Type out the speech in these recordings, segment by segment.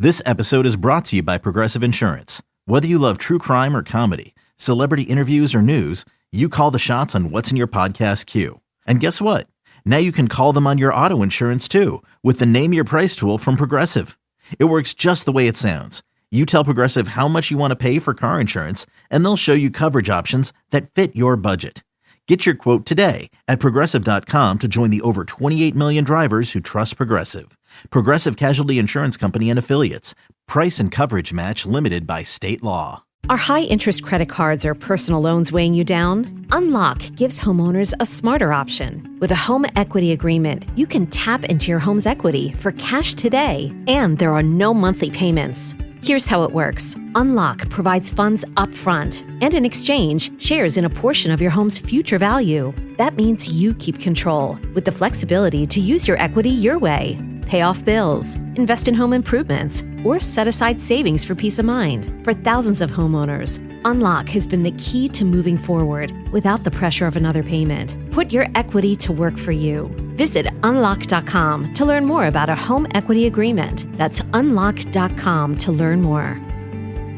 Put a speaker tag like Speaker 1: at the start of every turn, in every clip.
Speaker 1: This episode is brought to you by Progressive Insurance. Whether you love true crime or comedy, celebrity interviews or news, you call the shots on what's in your podcast queue. And guess what? Now you can call them on your auto insurance too with the Name Your Price tool from Progressive. It works just the way it sounds. You tell Progressive how much you want to pay for car insurance, and they'll show you coverage options that fit your budget. Get your quote today at Progressive.com to join the over 28 million drivers who trust Progressive. Progressive Casualty Insurance Company and Affiliates. Price and coverage match limited by state law.
Speaker 2: Are high-interest credit cards or personal loans weighing you down? Unlock gives homeowners a smarter option. With a home equity agreement, you can tap into your home's equity for cash today, and there are no monthly payments. Here's how it works. Unlock provides funds upfront and in exchange shares in a portion of your home's future value. That means you keep control with the flexibility to use your equity your way. Pay off bills, invest in home improvements, or set aside savings for peace of mind. For thousands of homeowners, Unlock has been the key to moving forward without the pressure of another payment. Put your equity to work for you. Visit Unlock.com to learn more about a home equity agreement. That's Unlock.com to learn more.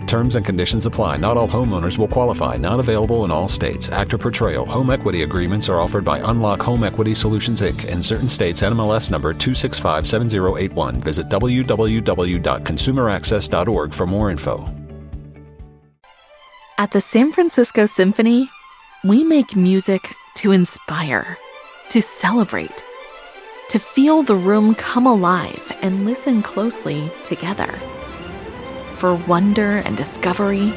Speaker 3: Terms and conditions apply. Not all homeowners will qualify. Not available in all states. Actor Portrayal. Home equity agreements are offered by Unlock Home Equity Solutions, Inc. In certain states, NMLS number 2657081. Visit www.consumeraccess.org for more info.
Speaker 4: At the San Francisco Symphony, we make music to inspire, to celebrate, to feel the room come alive and listen closely together. For wonder and discovery,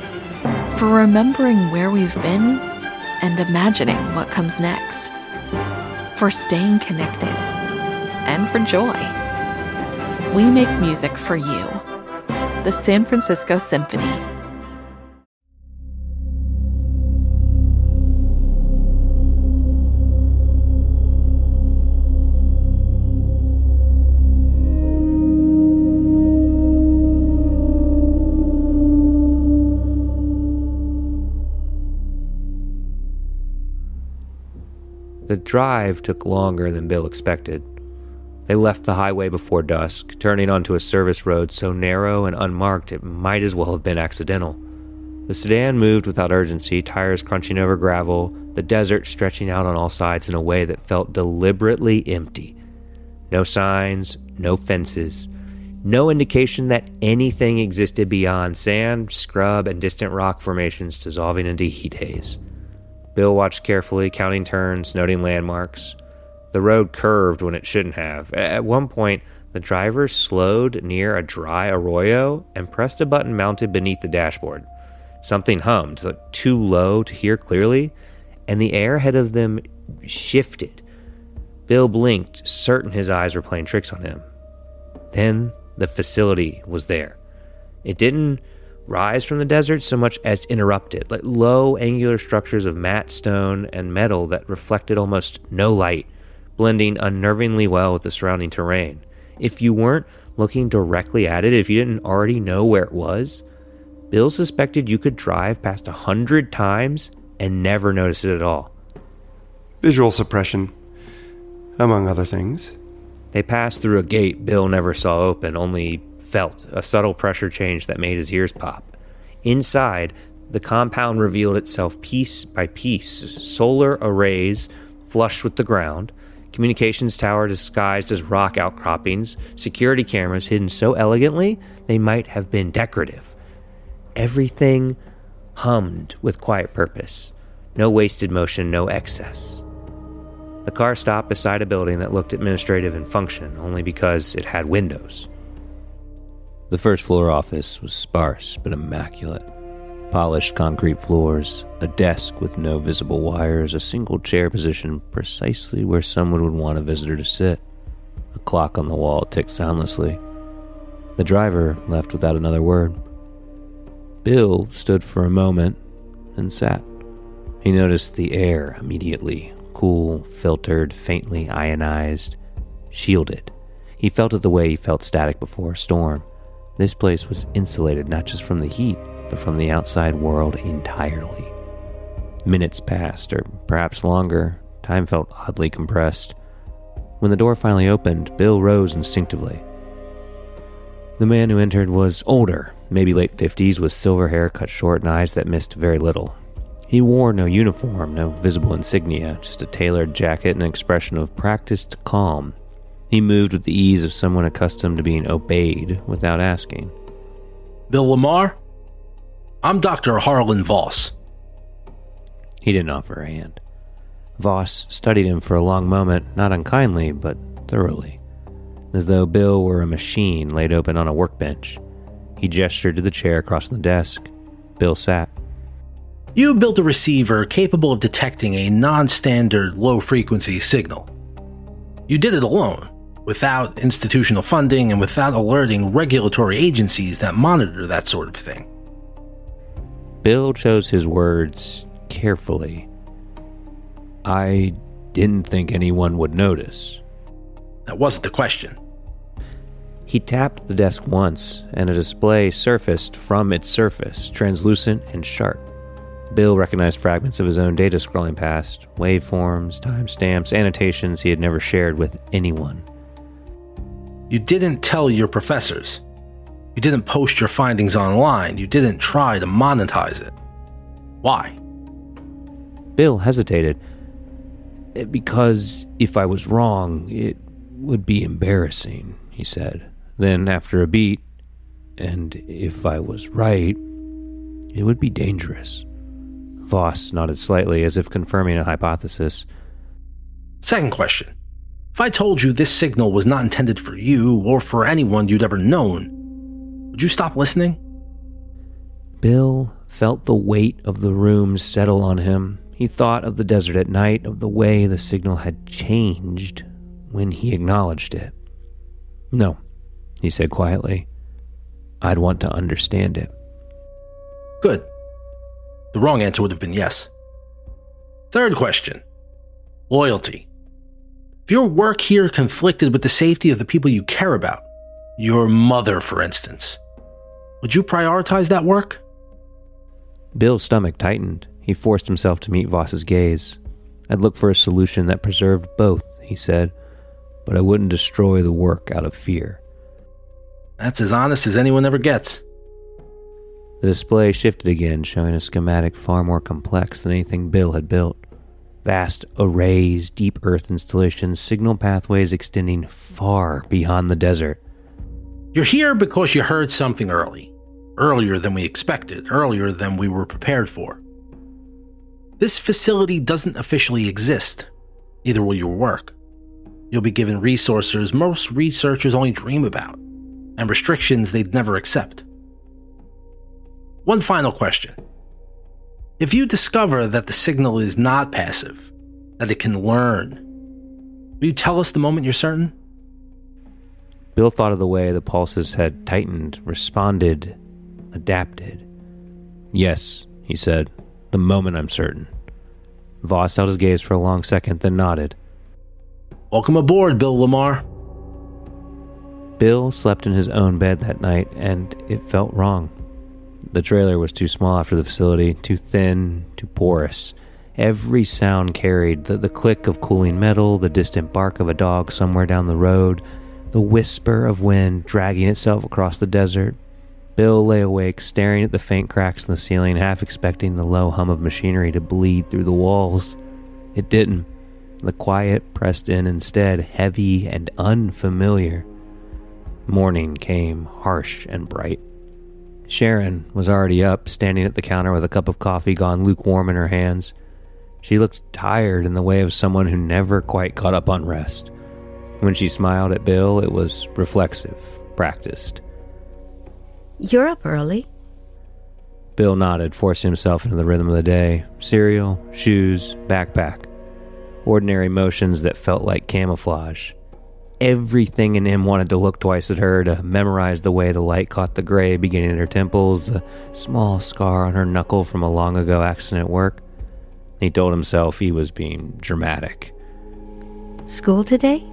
Speaker 4: for remembering where we've been and imagining what comes next, for staying connected, and for joy. We make music for you. The San Francisco Symphony.
Speaker 5: The drive took longer than Bill expected. They left the highway before dusk, turning onto a service road so narrow and unmarked it might as well have been accidental. The sedan moved without urgency, tires crunching over gravel, the desert stretching out on all sides in a way that felt deliberately empty. No signs, no fences, no indication that anything existed beyond sand, scrub, and distant rock formations dissolving into heat haze. Bill watched carefully, counting turns, noting landmarks. The road curved when it shouldn't have. At one point, the driver slowed near a dry arroyo and pressed a button mounted beneath the dashboard. Something hummed, too low to hear clearly, and the air ahead of them shifted. Bill blinked, certain his eyes were playing tricks on him. Then the facility was there. It didn't rise from the desert so much as interrupted, like low angular structures of matte stone and metal that reflected almost no light, blending unnervingly well with the surrounding terrain. If you weren't looking directly at it, if you didn't already know where it was, Bill suspected you could drive past 100 times and never notice it at all.
Speaker 6: Visual suppression, among other things.
Speaker 5: They passed through a gate Bill never saw open, only felt a subtle pressure change that made his ears pop. Inside, the compound revealed itself piece by piece. Solar arrays flush with the ground, communications tower disguised as rock outcroppings, security cameras hidden so elegantly they might have been decorative. Everything hummed with quiet purpose. No wasted motion, no excess. The car stopped beside a building that looked administrative in function only because it had windows. The first floor office was sparse but immaculate. Polished concrete floors, a desk with no visible wires, a single chair positioned precisely where someone would want a visitor to sit. A clock on the wall ticked soundlessly. The driver left without another word. Bill stood for a moment and sat. He noticed the air immediately. Cool, filtered, faintly ionized, shielded. He felt it the way he felt static before a storm. This place was insulated not just from the heat, but from the outside world entirely. Minutes passed, or perhaps longer. Time felt oddly compressed. When the door finally opened, Bill rose instinctively. The man who entered was older, maybe late 50s, with silver hair cut short and eyes that missed very little. He wore no uniform, no visible insignia, just a tailored jacket and an expression of practiced calm. He moved with the ease of someone accustomed to being obeyed without asking.
Speaker 7: Bill Lamar? I'm Dr. Harlan Voss.
Speaker 5: He didn't offer a hand. Voss studied him for a long moment, not unkindly, but thoroughly, as though Bill were a machine laid open on a workbench. He gestured to the chair across from the desk. Bill sat.
Speaker 7: You built a receiver capable of detecting a non-standard low-frequency signal. You did it alone, without institutional funding and without alerting regulatory agencies that monitor that sort of thing.
Speaker 5: Bill chose his words carefully. I didn't think anyone would notice.
Speaker 7: That wasn't the question.
Speaker 5: He tapped the desk once, and a display surfaced from its surface, translucent and sharp. Bill recognized fragments of his own data scrolling past, waveforms, timestamps, annotations he had never shared with anyone.
Speaker 7: You didn't tell your professors. You didn't post your findings online. You didn't try to monetize it. Why?
Speaker 5: Bill hesitated. Because if I was wrong, it would be embarrassing, he said. Then, after a beat, and if I was right, it would be dangerous. Voss nodded slightly, as if confirming a hypothesis.
Speaker 7: Second question. If I told you this signal was not intended for you or for anyone you'd ever known, would you stop listening?
Speaker 5: Bill felt the weight of the room settle on him. He thought of the desert at night, of the way the signal had changed when he acknowledged it. No, he said quietly. I'd want to understand it.
Speaker 7: Good. The wrong answer would have been yes. Third question. Loyalty. If your work here conflicted with the safety of the people you care about, your mother, for instance, would you prioritize that work?
Speaker 5: Bill's stomach tightened. He forced himself to meet Voss's gaze. I'd look for a solution that preserved both, he said, but I wouldn't destroy the work out of fear.
Speaker 7: That's as honest as anyone ever gets.
Speaker 5: The display shifted again, showing a schematic far more complex than anything Bill had built. Vast arrays, deep earth installations, signal pathways extending far beyond the desert.
Speaker 7: You're here because you heard something earlier than we expected, earlier than we were prepared for. This facility doesn't officially exist, neither will your work. You'll be given resources most researchers only dream about, and restrictions they'd never accept. One final question. If you discover that the signal is not passive, that it can learn, will you tell us the moment you're certain?
Speaker 5: Bill thought of the way the pulses had tightened, responded, adapted. Yes, he said, the moment I'm certain. Voss held his gaze for a long second, then nodded.
Speaker 7: Welcome aboard, Bill Lamar.
Speaker 5: Bill slept in his own bed that night, and it felt wrong. The trailer was too small after the facility, too thin, too porous. Every sound carried, the click of cooling metal, the distant bark of a dog somewhere down the road, the whisper of wind dragging itself across the desert. Bill lay awake, staring at the faint cracks in the ceiling, half expecting the low hum of machinery to bleed through the walls. It didn't. The quiet pressed in instead, heavy and unfamiliar. Morning came, harsh and bright. Sharon was already up, standing at the counter with a cup of coffee gone lukewarm in her hands. She looked tired in the way of someone who never quite caught up on rest. When she smiled at Bill, it was reflexive, practiced.
Speaker 8: You're up early.
Speaker 5: Bill nodded, forcing himself into the rhythm of the day. Cereal, shoes, backpack. Ordinary motions that felt like camouflage. Everything in him wanted to look twice at her, to memorize the way the light caught the gray beginning at her temples, the small scar on her knuckle from a long ago accident at work. He told himself he was being dramatic.
Speaker 8: School today?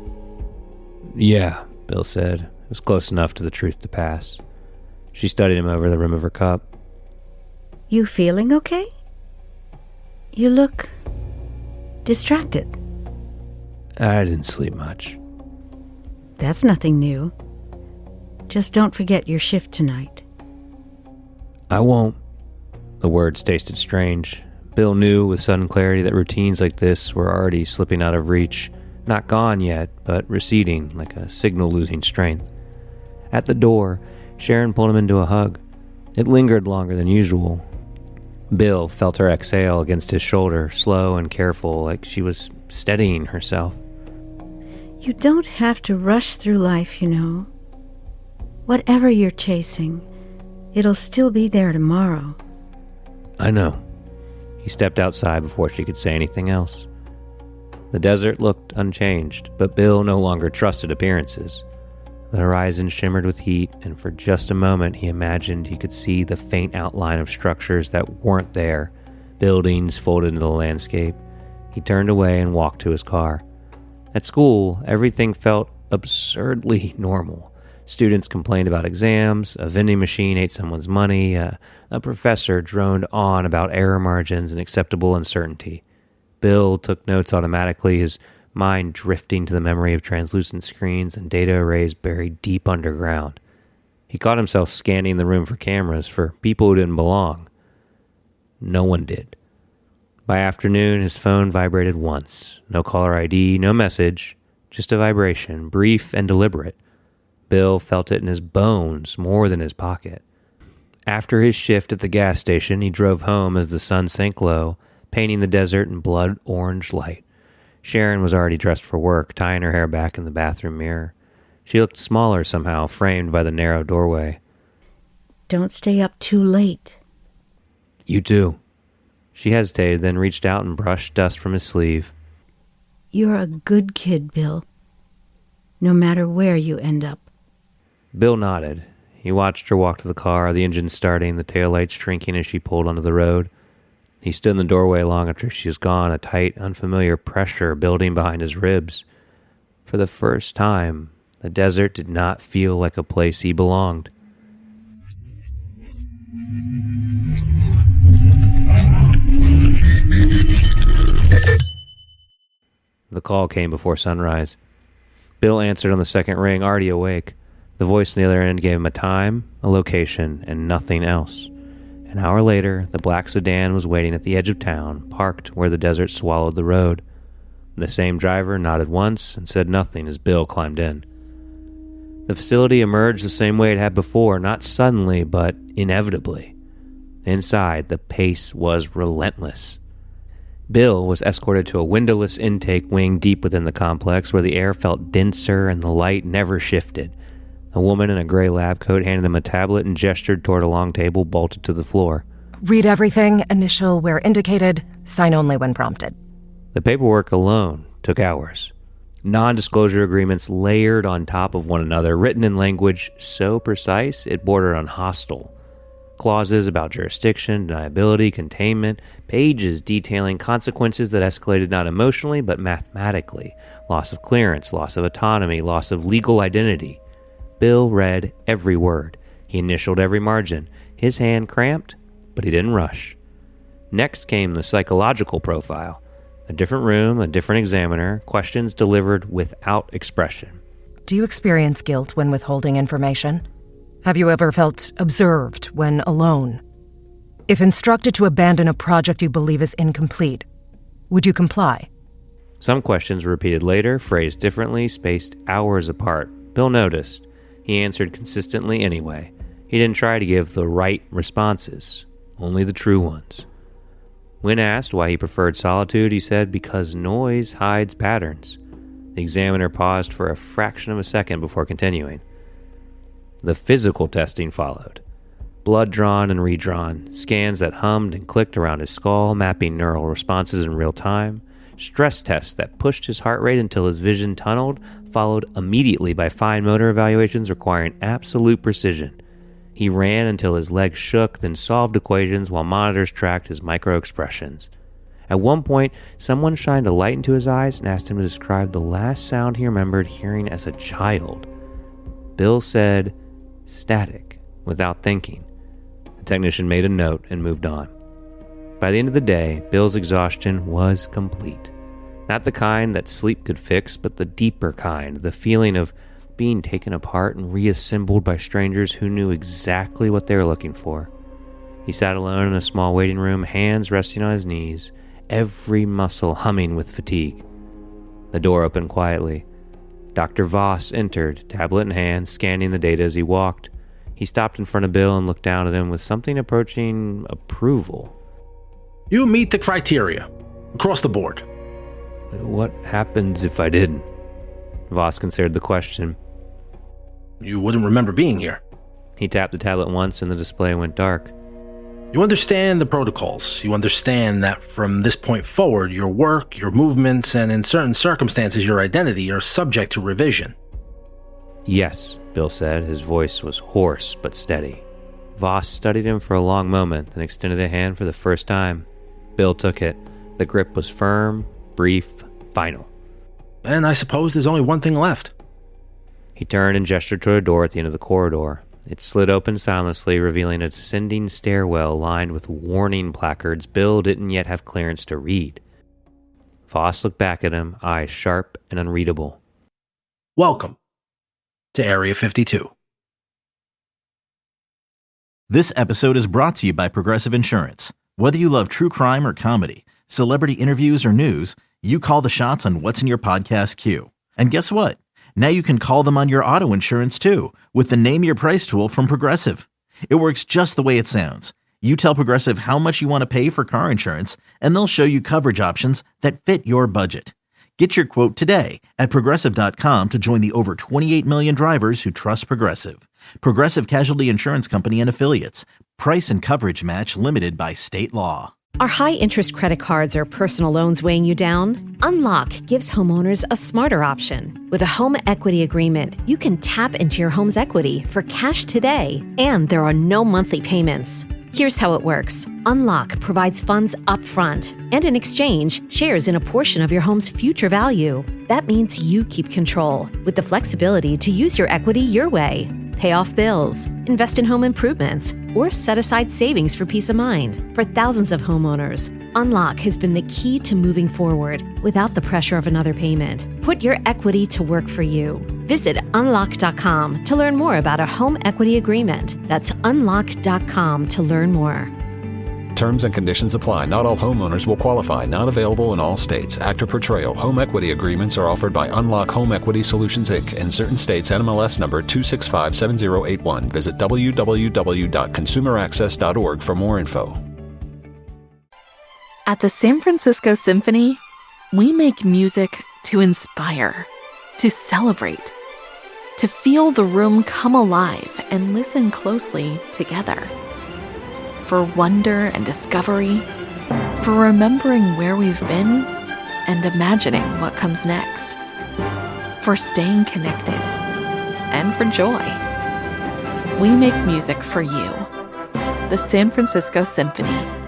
Speaker 5: Yeah, Bill said. It was close enough to the truth to pass. She studied him over the rim of her cup.
Speaker 8: You feeling okay? You look distracted.
Speaker 5: I didn't sleep much.
Speaker 8: That's nothing new. Just don't forget your shift tonight.
Speaker 5: I won't. The words tasted strange. Bill knew with sudden clarity that routines like this were already slipping out of reach. Not gone yet, but receding like a signal losing strength. At the door, Sharon pulled him into a hug. It lingered longer than usual. Bill felt her exhale against his shoulder, slow and careful, like she was steadying herself.
Speaker 8: You don't have to rush through life, you know. Whatever you're chasing, it'll still be there tomorrow.
Speaker 5: I know. He stepped outside before she could say anything else. The desert looked unchanged, but Bill no longer trusted appearances. The horizon shimmered with heat, and for just a moment he imagined he could see the faint outline of structures that weren't there, buildings folded into the landscape. He turned away and walked to his car. At school, everything felt absurdly normal. Students complained about exams, a vending machine ate someone's money, a professor droned on about error margins and acceptable uncertainty. Bill took notes automatically, his mind drifting to the memory of translucent screens and data arrays buried deep underground. He caught himself scanning the room for cameras, for people who didn't belong. No one did. By afternoon, his phone vibrated once. No caller ID, no message, just a vibration, brief and deliberate. Bill felt it in his bones more than his pocket. After his shift at the gas station, he drove home as the sun sank low, painting the desert in blood orange light. Sharon was already dressed for work, tying her hair back in the bathroom mirror. She looked smaller somehow, framed by the narrow doorway.
Speaker 8: Don't stay up too late.
Speaker 5: You too. She hesitated, then reached out and brushed dust from his sleeve.
Speaker 8: You're a good kid, Bill. No matter where you end up.
Speaker 5: Bill nodded. He watched her walk to the car, the engine starting, the taillights shrinking as she pulled onto the road. He stood in the doorway long after she was gone, a tight, unfamiliar pressure building behind his ribs. For the first time, the desert did not feel like a place he belonged. The call came before sunrise. Bill answered on the second ring, already awake. The voice on the other end gave him a time, a location, and nothing else. An hour later, the black sedan was waiting at the edge of town, parked where the desert swallowed the road. The same driver nodded once and said nothing as Bill climbed in. The facility emerged the same way it had before, not suddenly, but inevitably. Inside, the pace was relentless. Bill was escorted to a windowless intake wing deep within the complex where the air felt denser and the light never shifted. A woman in a gray lab coat handed him a tablet and gestured toward a long table bolted to the floor.
Speaker 9: Read everything, initial where indicated, sign only when prompted.
Speaker 5: The paperwork alone took hours. Non-disclosure agreements layered on top of one another, written in language so precise it bordered on hostile. Clauses about jurisdiction, deniability, containment, pages detailing consequences that escalated not emotionally but mathematically. Loss of clearance, loss of autonomy, loss of legal identity. Bill read every word. He initialed every margin. His hand cramped, but he didn't rush. Next came the psychological profile. A different room, a different examiner, questions delivered without expression.
Speaker 9: Do you experience guilt when withholding information? Have you ever felt observed when alone? If instructed to abandon a project you believe is incomplete, would you comply?
Speaker 5: Some questions were repeated later, phrased differently, spaced hours apart. Bill noticed. He answered consistently anyway. He didn't try to give the right responses, only the true ones. When asked why he preferred solitude, he said, because noise hides patterns. The examiner paused for a fraction of a second before continuing. The physical testing followed. Blood drawn and redrawn, scans that hummed and clicked around his skull, mapping neural responses in real time, stress tests that pushed his heart rate until his vision tunneled, followed immediately by fine motor evaluations requiring absolute precision. He ran until his legs shook, then solved equations while monitors tracked his micro-expressions. At one point, someone shined a light into his eyes and asked him to describe the last sound he remembered hearing as a child. Bill said, static, without thinking. The technician made a note and moved on. By the end of the day, Bill's exhaustion was complete. Not the kind that sleep could fix, but the deeper kind, the feeling of being taken apart and reassembled by strangers who knew exactly what they were looking for. He sat alone in a small waiting room, hands resting on his knees, every muscle humming with fatigue. The door opened quietly. Dr. Voss entered, tablet in hand, scanning the data as he walked. He stopped in front of Bill and looked down at him with something approaching approval.
Speaker 7: You meet the criteria, across the board.
Speaker 5: What happens if I didn't? Voss considered the question.
Speaker 7: You wouldn't remember being here.
Speaker 5: He tapped the tablet once and the display went dark.
Speaker 7: You understand the protocols. You understand that from this point forward, your work, your movements, and in certain circumstances, your identity are subject to revision.
Speaker 5: Yes, Bill said. His voice was hoarse but steady. Voss studied him for a long moment, then extended a hand for the first time. Bill took it. The grip was firm, brief, final.
Speaker 7: And I suppose there's only one thing left.
Speaker 5: He turned and gestured toward a door at the end of the corridor. It slid open silently, revealing a descending stairwell lined with warning placards Bill didn't yet have clearance to read. Voss looked back at him, eyes sharp and unreadable.
Speaker 7: Welcome to Area 52.
Speaker 1: This episode is brought to you by Progressive Insurance. Whether you love true crime or comedy, celebrity interviews or news, you call the shots on what's in your podcast queue. And guess what? Now you can call them on your auto insurance too, with the Name Your Price tool from Progressive. It works just the way it sounds. You tell Progressive how much you want to pay for car insurance, and they'll show you coverage options that fit your budget. Get your quote today at Progressive.com to join the over 28 million drivers who trust Progressive. Progressive Casualty Insurance Company and Affiliates. Price and coverage match limited by state law.
Speaker 2: Are high-interest credit cards or personal loans weighing you down? Unlock gives homeowners a smarter option. With a home equity agreement, you can tap into your home's equity for cash today, and there are no monthly payments. Here's how it works. Unlock provides funds upfront and in exchange shares in a portion of your home's future value. That means you keep control with the flexibility to use your equity your way. Pay off bills, invest in home improvements, or set aside savings for peace of mind. For thousands of homeowners, Unlock has been the key to moving forward without the pressure of another payment. Put your equity to work for you. Visit unlock.com to learn more about a home equity agreement. That's unlock.com to learn more.
Speaker 3: Terms and conditions apply. Not all homeowners will qualify. Not available in all states. Actor Portrayal. Home equity agreements are offered by Unlock Home Equity Solutions, Inc. In certain states, NMLS number 2657081. Visit www.consumeraccess.org for more info.
Speaker 4: At the San Francisco Symphony, we make music to inspire, to celebrate, to feel the room come alive and listen closely together. For wonder and discovery, for remembering where we've been and imagining what comes next, for staying connected, and for joy. We make music for you. The San Francisco Symphony.